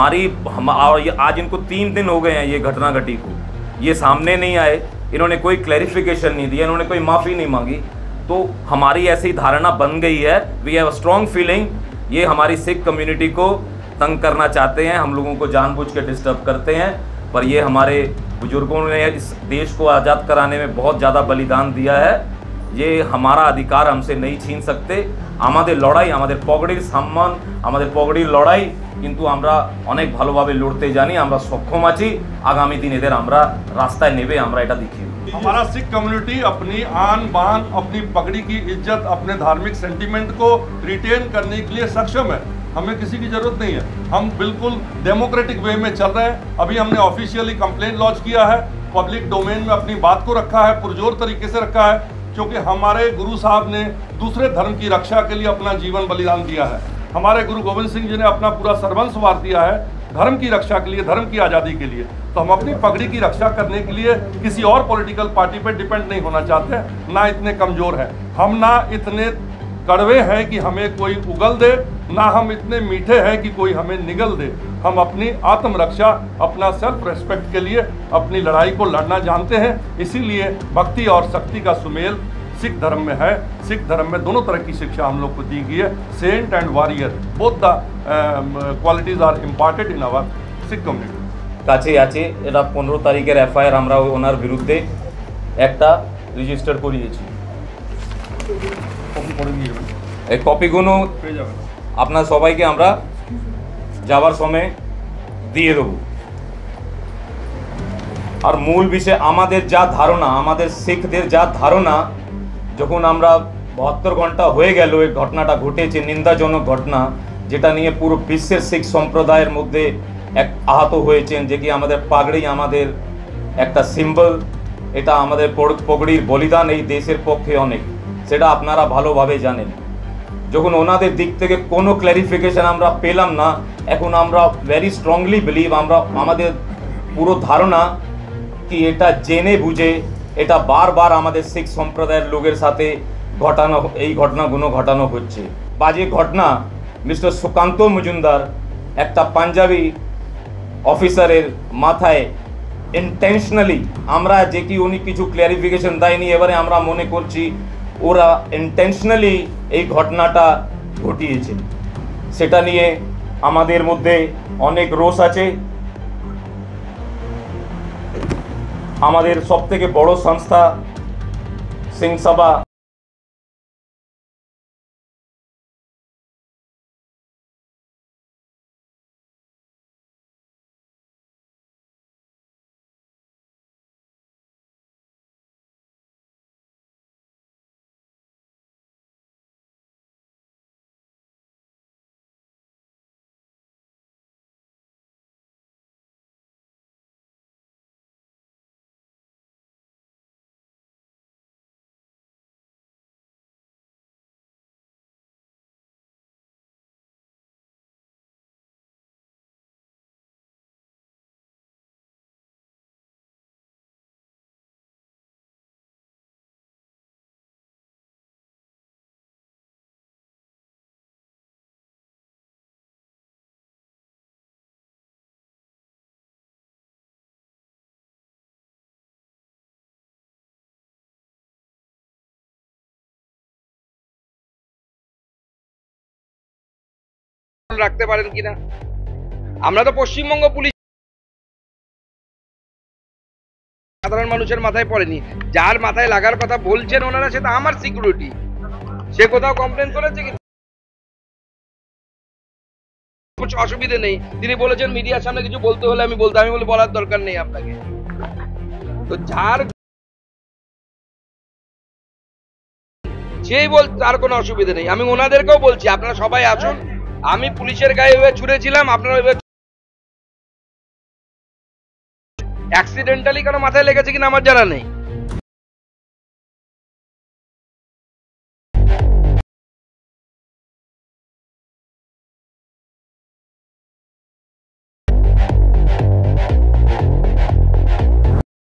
आज इनको 3 दिन हो गए हैं ये घटना घटी को, ये सामने नहीं आए, इन्होंने कोई क्लैरिफिकेशन नहीं दिया, इन्होंने कोई माफ़ी नहीं मांगी। तो हमारी ऐसी धारणा बन गई है, we have a strong feeling, ये हमारी सिख कम्युनिटी को तंग करना चाहते हैं, हम लोगों को जानबूझ के डिस्टर्ब करते हैं। पर ये हमारे बुजुर्गों ने इस देश को आज़ाद कराने में बहुत ज़्यादा बलिदान दिया है, ये हमारा अधिकार हमसे नहीं छीन सकते। आमादेर लड़ाई, आमादेर पगड़िर सम्मान, आमादेर पगड़िर लड़ाई किन्तु आमरा अनेक भालोभाबे लड़ते जानी, आमरा सक्षम आछि। आगामी दिन एदेर आमरा रास्ताय नेबे आमरा एटा देखिए। हमारा सिख कम्युनिटी अपनी आन बान, अपनी पगड़ी की इज्जत, अपने धार्मिक सेंटीमेंट को रिटेन करने के लिए सक्षम है। हमें किसी की जरूरत नहीं है, हम बिल्कुल डेमोक्रेटिक वे में चल रहे हैं। अभी हमने ऑफिशियली कंप्लेंट लॉन्च किया है, पब्लिक डोमेन में अपनी बात को रखा है, पुरजोर तरीके से रखा है, क्योंकि हमारे गुरु साहब ने दूसरे धर्म की रक्षा के लिए अपना जीवन बलिदान दिया है। हमारे गुरु गोविंद सिंह जी ने अपना पूरा सर्वस्व वार दिया है धर्म की रक्षा के लिए, धर्म की आज़ादी के लिए। तो हम अपनी पगड़ी की रक्षा करने के लिए किसी और पॉलिटिकल पार्टी पर डिपेंड नहीं होना चाहते, ना इतने कमज़ोर हैं हम, ना इतने कड़वे हैं कि हमें कोई उगल दे, ना हम इतने मीठे हैं कि कोई हमें निगल दे। हम अपनी आत्मरक्षा, अपना सेल्फ रेस्पेक्ट के लिए अपनी लड़ाई को लड़ना जानते हैं। इसीलिए भक्ति और शक्ति का सुमेल सिख धर्म में है। सिख धर्म में दोनों तरह की शिक्षा हम लोग को दी गई है। Saint and warrior, both the qualities are imparted in our Sikh community. কাছে আছে এটা 15 তারিখের এফআইআর আমরা ওনার বিরুদ্ধে একটা রেজিস্টার করিয়েছি। এই কপিগুলো আপনার সবাইকে আমরা যাবার সময় দিয়ে দেব। আর মূল বিষয় আমাদের যা ধারণা, আমাদের শিখদের যা ধারণা, যখন আমরা 72 ঘন্টা হয়ে গেল এই ঘটনাটা ঘটেছে, নিন্দাজনক ঘটনা, যেটা নিয়ে পুরো বিশ্বের শিখ সম্প্রদায়ের মধ্যে এক আহত হয়েছেন, যে কি আমাদের পাগড়ি আমাদের একটা সিম্বল, এটা আমাদের পগড়ির বলিদান এই দেশের পক্ষে অনেক, সেটা আপনারা ভালোভাবে জানেন। যখন ওনাদের দিক থেকে কোনো ক্ল্যারিফিকেশন আমরা পেলাম না, এখন আমরা ভেরি স্ট্রংলি বিলিভ, আমরা আমাদের পুরো ধারণা কি এটা জেনে বুঝে এটা বারবার আমাদের শিখ সম্প্রদায়ের লোকের সাথে ঘটানো, এই ঘটনাগুলো ঘটানো হচ্ছে। বাজে ঘটনা, মিস্টার সুকান্ত মজুমদার একটা পাঞ্জাবি অফিসারের মাথায় ইন্টেনশনালি, আমরা যে কি উনি কিছু ক্ল্যারিফিকেশন দেয়নি, এবারে আমরা মনে করছি ওরা ইন্টেনশনালি এই ঘটনাটা ঘটিয়েছে। সেটা নিয়ে আমাদের মধ্যে অনেক রোষ আছে। আমাদের সবথেকে বড় সংস্থা সিং সভা রাখতে পারেন কিনা। আমরা তো পশ্চিমবঙ্গ পুলিশ সাধারণ মানুষের মাথায় পড়েনি, যার মাথায় লাগার কথা বলছেন ওনারা, সেটা আমার সিকিউরিটি, সে কোথাও কমপ্লেন করেছে কি? অসুবিধে নেই, তিনি বলেছেন মিডিয়ার সামনে কিছু বলতে হলে আমি বলতে, আমি বলি বলার দরকার নেই আপনাকে। তো যার যেই বল তার কোনো অসুবিধে নেই, আমি ওনাদেরকেও বলছি আপনারা সবাই আসুন। আমি পুলিশের গায়ে ছুড়েছিলাম, আপনারা অ্যাক্সিডেন্টালি কারো মাথায় লেগেছে কিনা আমার জানা নেই।